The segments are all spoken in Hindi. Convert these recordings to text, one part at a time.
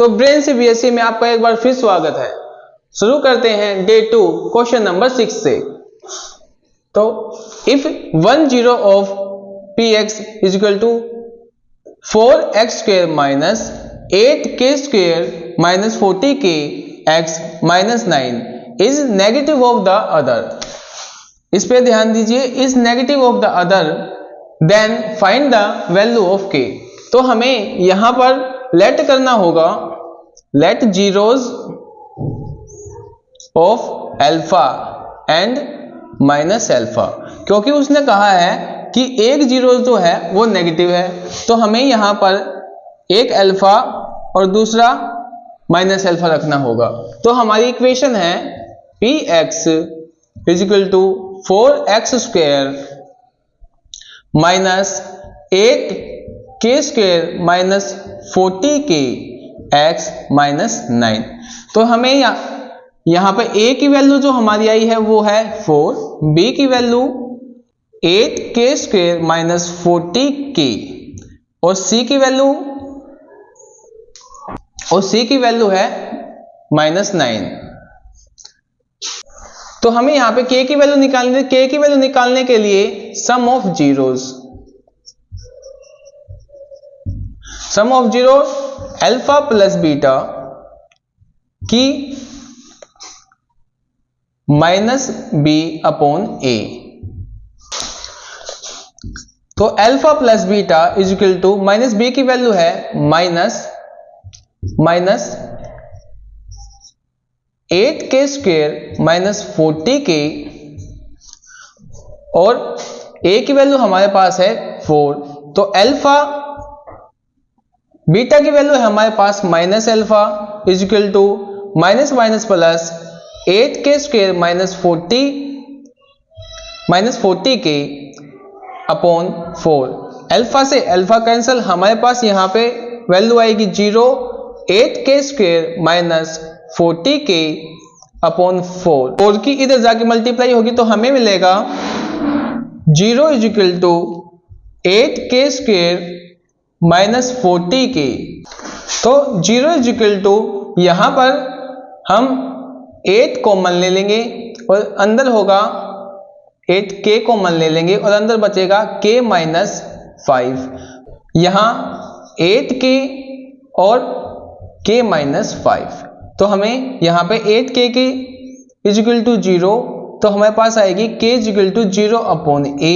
तो ब्रेन से बीएससी में आपका एक बार फिर स्वागत है। शुरू करते हैं डे 2 क्वेश्चन नंबर 6 से। तो if 1 0 of px is equal to 4x square minus 8k square minus 40k x minus 9 is negative of the other. इस पे ध्यान दीजिए, is negative of the other then find the value of k। तो हमें यहां पर लेट करना होगा, let zeros of alpha and minus alpha, क्योंकि उसने कहा है कि एक जीरो जो है वो नेगेटिव है। तो हमें यहां पर एक अल्फा और दूसरा माइनस अल्फा रखना होगा। तो हमारी इक्वेशन है px is equal to 4x square minus 8k square minus 40k x minus 9। तो हमें यहां पे a की वैल्यू जो हमारी आई है वो है 4, b की value 8k square minus 40k और c की वैल्यू है माइनस 9। तो हमें यहां पे k की वैल्यू निकालनी है। k की वैल्यू निकालने के लिए sum of zeros alpha plus beta की माइनस बी अपॉन ए। तो alpha plus beta is equal to minus b की वैल्यू है minus 8k square minus 40k और a की वैल्यू हमारे पास है 4। तो अल्फा बीटा की वैल्यू है हमारे पास minus alpha is equal to minus minus plus 8k square minus 40k upon 4। Alpha से अल्फा कैंसिल, हमारे पास यहां पे वैल्यू आएगी 0, 8k square minus 40k upon 4 की इधर जाके मल्टीप्लाई होगी तो हमें मिलेगा 0 is equal to 8k square minus 40k। तो 0 इज इक्वल टू यहां पर हम 8 कॉमन ले लेंगे और अंदर होगा 8k कॉमन ले लेंगे और अंदर बचेगा k माइनस 5। यहां 8k और k माइनस 5। तो हमें यहां पे 8k की इज इक्वल टू 0, तो हमारे पास आएगी k is equal to 0 upon a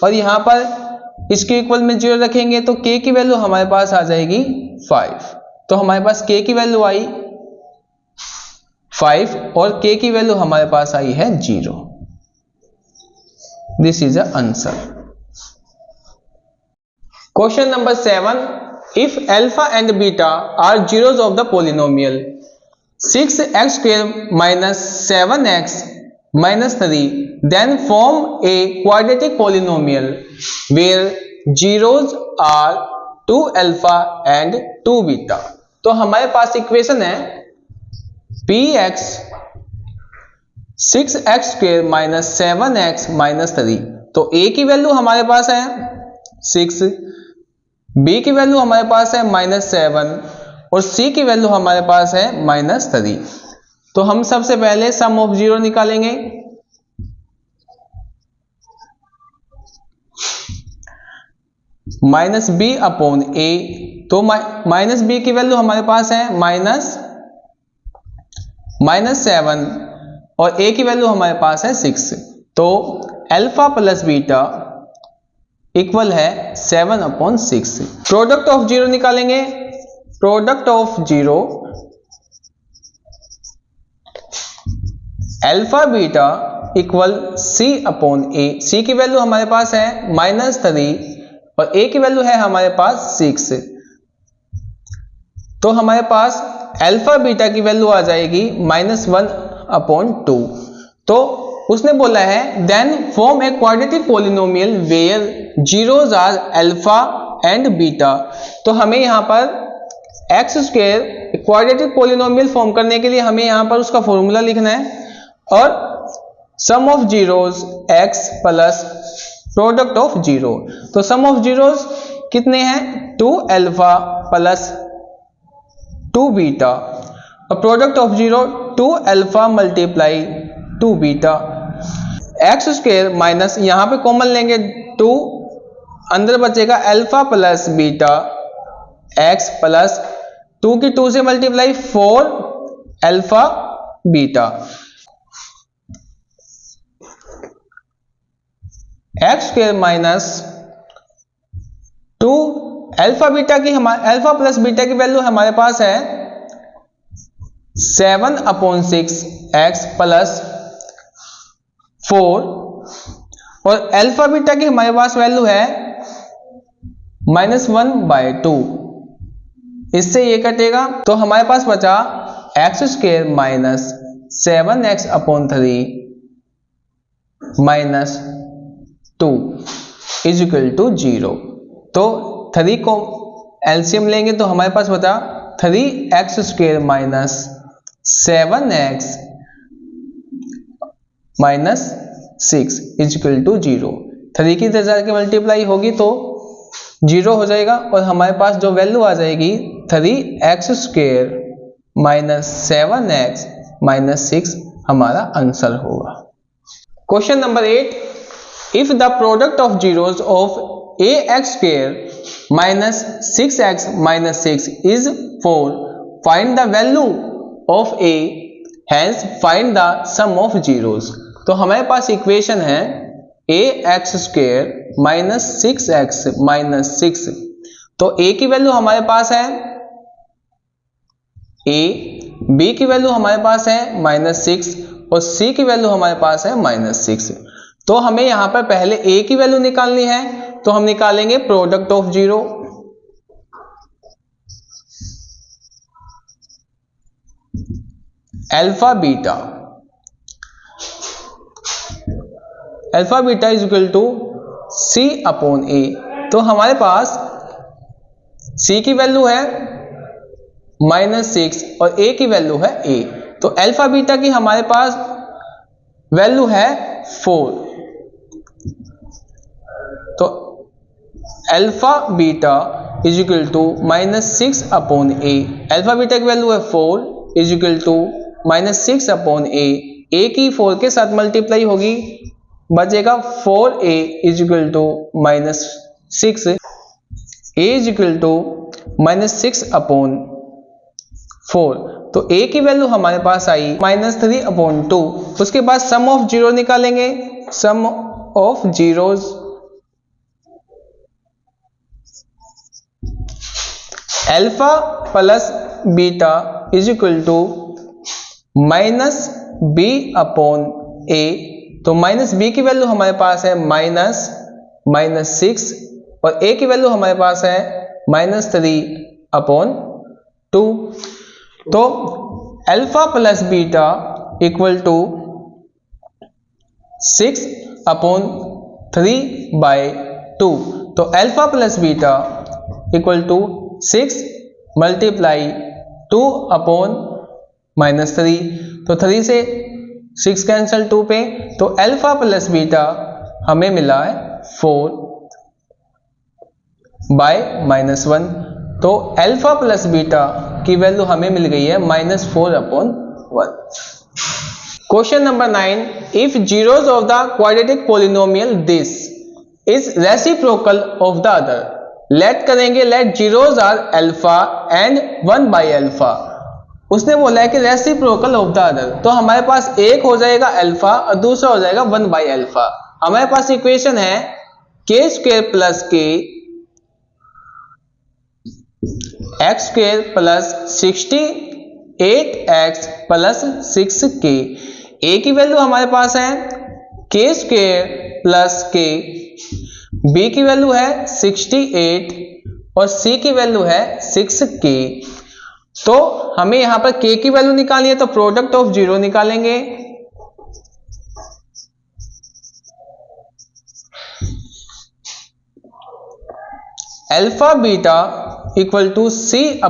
और यहां पर इसके इक्वल में 0 रखेंगे तो k की वैल्यू हमारे पास आ जाएगी 5। तो हमारे पास k की वैल्यू आई 5 और k की वैल्यू हमारे पास आई है 0। This is the answer. Question number 7, if alpha and beta are zeros of the polynomial 6x square minus 7x minus 3 then form a quadratic polynomial where zeros are 2 alpha and 2 beta। तो हमारे पास इक्वेशन है px 6x square minus 7x minus 3। तो a की वैल्यू हमारे पास है 6, b की वैल्यू हमारे पास है माइनस 7 और c की वैल्यू हमारे पास है माइनस 3। तो हम सबसे पहले सम ऑफ जीरो निकालेंगे। माइनस बी अपॉन ए, तो माइनस बी की वैल्यू हमारे पास है माइनस 7 और ए की वैल्यू हमारे पास है 6। तो अल्फा प्लस बीटा इक्वल है 7 अपॉन 6। प्रोडक्ट ऑफ जीरो निकालेंगे। Product of zero alpha beta equal C upon A. C की वैल्यू हमारे पास है माइनस 3 और ए की वैल्यू है हमारे पास 6। तो हमारे पास अल्फा बीटा की वैल्यू आ जाएगी -1 अपॉन 2। तो उसने बोला है then form a quadratic polynomial where zeros are alpha and beta. तो हमें यहाँ पर x square quadratic polynomial form करने के लिए हमें यहाँ पर उसका फॉर्मूला लिखना है और sum of zeros x plus product of zero. तो सम ऑफ जीरोस कितने हैं 2 अल्फा प्लस 2 बीटा और product of 0 2 alpha multiply 2 beta x square minus यहाँ पे कॉमन लेंगे 2, अंदर बचेगा alpha plus beta x plus 2 की 2 से multiply 4 alpha beta x square minus 2 alpha beta की हमारे अल्फा प्लस बीटा की वैल्यू हमारे पास है 7/6 एक्स प्लस 4 और अल्फा बीटा की हमारे पास वैल्यू है -1/2। इससे ये कटेगा तो हमारे पास बचा x square minus 7x/3 minus 2 is equal to 0। तो 3 को एलसीएम लेंगे तो हमारे पास बचा 3x square minus 7x minus 6 is equal to 0। 3 की 1000 की मल्टीप्लाई होगी तो 0 हो जाएगा और हमारे पास जो वैल्यू आ जाएगी 3x square minus 7x minus 6 हमारा आंसर होगा। Question number 8, if the product of zeros of ax square minus 6x minus 6 is 4, find the value of a, hence find the sum of zeros। तो हमारे पास इक्वेशन है ax square minus 6x minus 6। तो a की वैल्यू हमारे पास है a, b की वैल्यू हमारे पास है -6 और c की वैल्यू हमारे पास है -6। तो हमें यहां पर पहले a की वैल्यू निकालनी है तो हम निकालेंगे product of 0 alpha beta is equal to c/a। तो हमारे पास c की वैल्यू है -6 और a की वैल्यू है a। तो अल्फा बीटा की हमारे पास वैल्यू है 4। तो alpha beta is equal to -6/a। Alpha beta की वैल्यू है 4 is equal to -6/a। a की 4 के साथ मल्टीप्लाई होगी, बचेगा 4a is equal to -6। a is equal to -6/4। तो a की वैल्यू हमारे पास आई -3/2। उसके बाद सम ऑफ जीरो निकालेंगे। Sum of zeros alpha plus beta is equal to -b/a। तो -b की वैल्यू हमारे पास है -6 और a की वैल्यू हमारे पास है -3/2। तो alpha plus beta equal to 6/3/2। तो alpha plus beta equal to 6 multiply 2/-3। तो 3 से 6 कैंसल 2 पे, तो अल्फा प्लस बीटा हमें मिला है 4/-1। तो अल्फा प्लस बीटा की वैल्यू हमें मिल गई है -4/1। Question number 9, if zeros of the quadratic polynomial this is reciprocal of the other, let करेंगे let zeros are alpha and 1/अल्फा। उसने बोला है कि रेसिप्रोकल ऑफ द अदर, तो हमारे पास एक हो जाएगा अल्फा और दूसरा हो जाएगा 1/अल्फा। हमारे पास इक्वेशन है k² plus k x square plus 68x plus 6k। a की वैल्यू हमारे पास है k² प्लस k, b की वैल्यू है 68 और c की वैल्यू है 6k। तो हमें यहां पर k की वैल्यू निकालनी है तो प्रोडक्ट ऑफ 0 निकालेंगे। Alpha beta equal to c/a।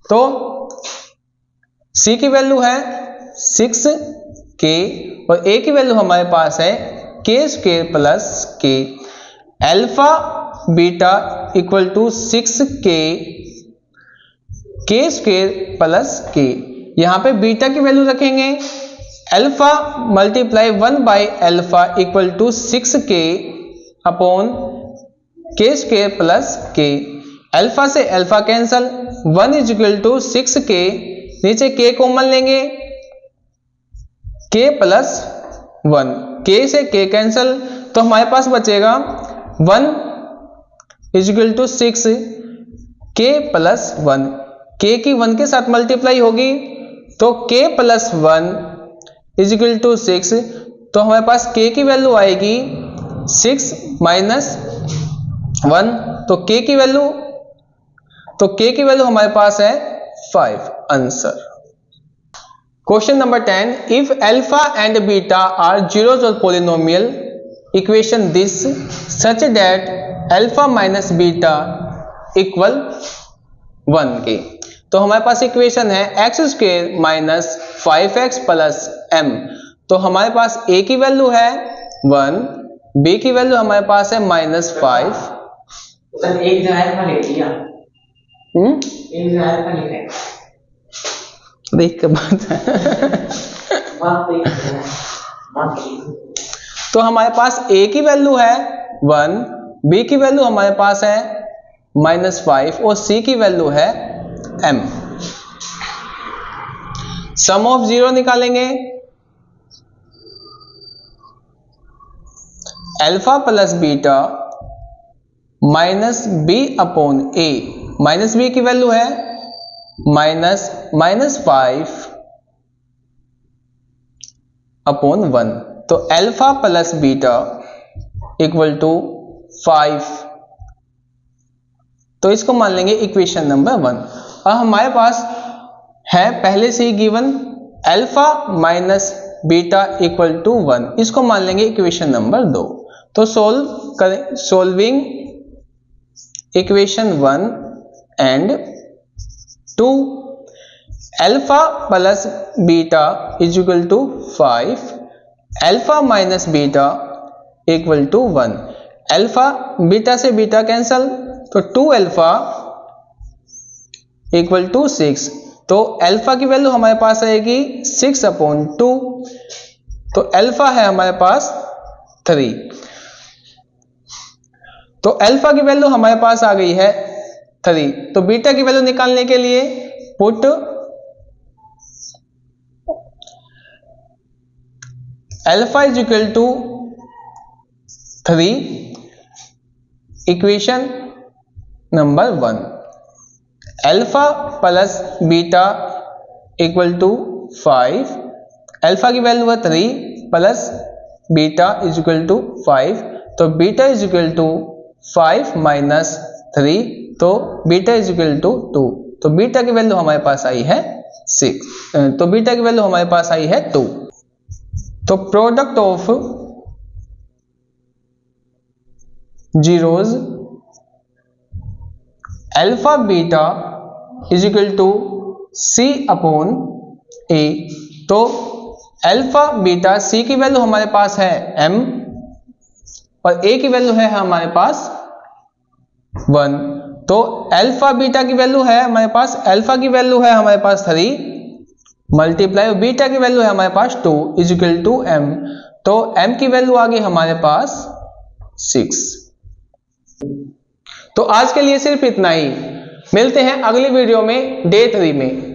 तो c की वैल्यू है 6k और a की वैल्यू हमारे पास है k² plus k। Alpha beta equal to 6k, k square plus के। यहाँ पे बीटा की वैल्यू रखेंगे alpha multiply 1 by alpha equal to 6k upon k square plus k. Alpha से alpha cancel, 1 is equal to 6k, नीचे k कॉमन लेंगे, k प्लस 1, k से k कैंसल, तो हमारे पास बचेगा 1 is equal to 6, k plus 1, k की 1 के साथ मल्टीप्लाई होगी तो k plus 1 is equal to 6, तो हमारे पास k की वैल्यू आएगी 6 माइनस 1, तो k की वैल्यू हमारे पास है 5। Answer. Question number 10, if alpha and beta are zeros और polynomial equation this such that alpha minus beta equal 1 के। तो हमारे पास इक्वेशन है x square minus 5x plus m। तो हमारे पास a की वैल्यू है 1, b की वैल्यू हमारे पास है -5। एक जो अल्फा ले लिया, एक जो अल्फा लिखा है, देख के बात तो हमारे पास a की वैल्यू है 1, b की वैल्यू हमारे पास है -5 और c की वैल्यू है m। सम ऑफ जीरो निकालेंगे, alpha plus beta minus b upon a, minus b की वैल्यू है -5 अपॉन 1, तो alpha plus beta equal to 5, तो इसको मान लेंगे इक्वेशन नंबर 1। अब हमारे पास है पहले से ही given alpha minus beta equal to 1, इसको मान लेंगे इक्वेशन नंबर 2। तो सोल्व करें, solving equation 1 and 2, alpha plus beta is equal to 5, alpha minus beta equal to 1, alpha beta से बीटा कैंसल, तो 2 अल्फा इक्वल टू 6, तो अल्फा की वैल्यू हमारे पास आएगी 6 अपॉन 2, तो अल्फा है हमारे पास 3। तो अल्फा की वैल्यू हमारे पास आ गई है 3, तो बीटा की वैल्यू निकालने के लिए put alpha is equal to 3 equation number 1, alpha plus beta equal to 5, alpha की वैल्यू है 3 plus beta is equal to 5, तो beta is equal to 5 minus 3, तो बीटा इज इक्वल टू 2, तो बीटा की वैल्यू हमारे पास आई है 6, तो बीटा की वैल्यू हमारे पास आई है 2। तो product of zeros alpha beta is equal to c upon a, तो अल्फा बीटा c की वैल्यू हमारे पास है m और a की वैल्यू है हमारे पास 1, तो अल्फा बीटा की वैल्यू है हमारे पास, अल्फा की वैल्यू है हमारे पास 3 मल्टीप्लाई बीटा की वैल्यू है हमारे पास 2 इज इक्वल टू m, तो m की वैल्यू आ गई हमारे पास 6। तो आज के लिए सिर्फ इतना ही, मिलते हैं अगली वीडियो में डे 3 में।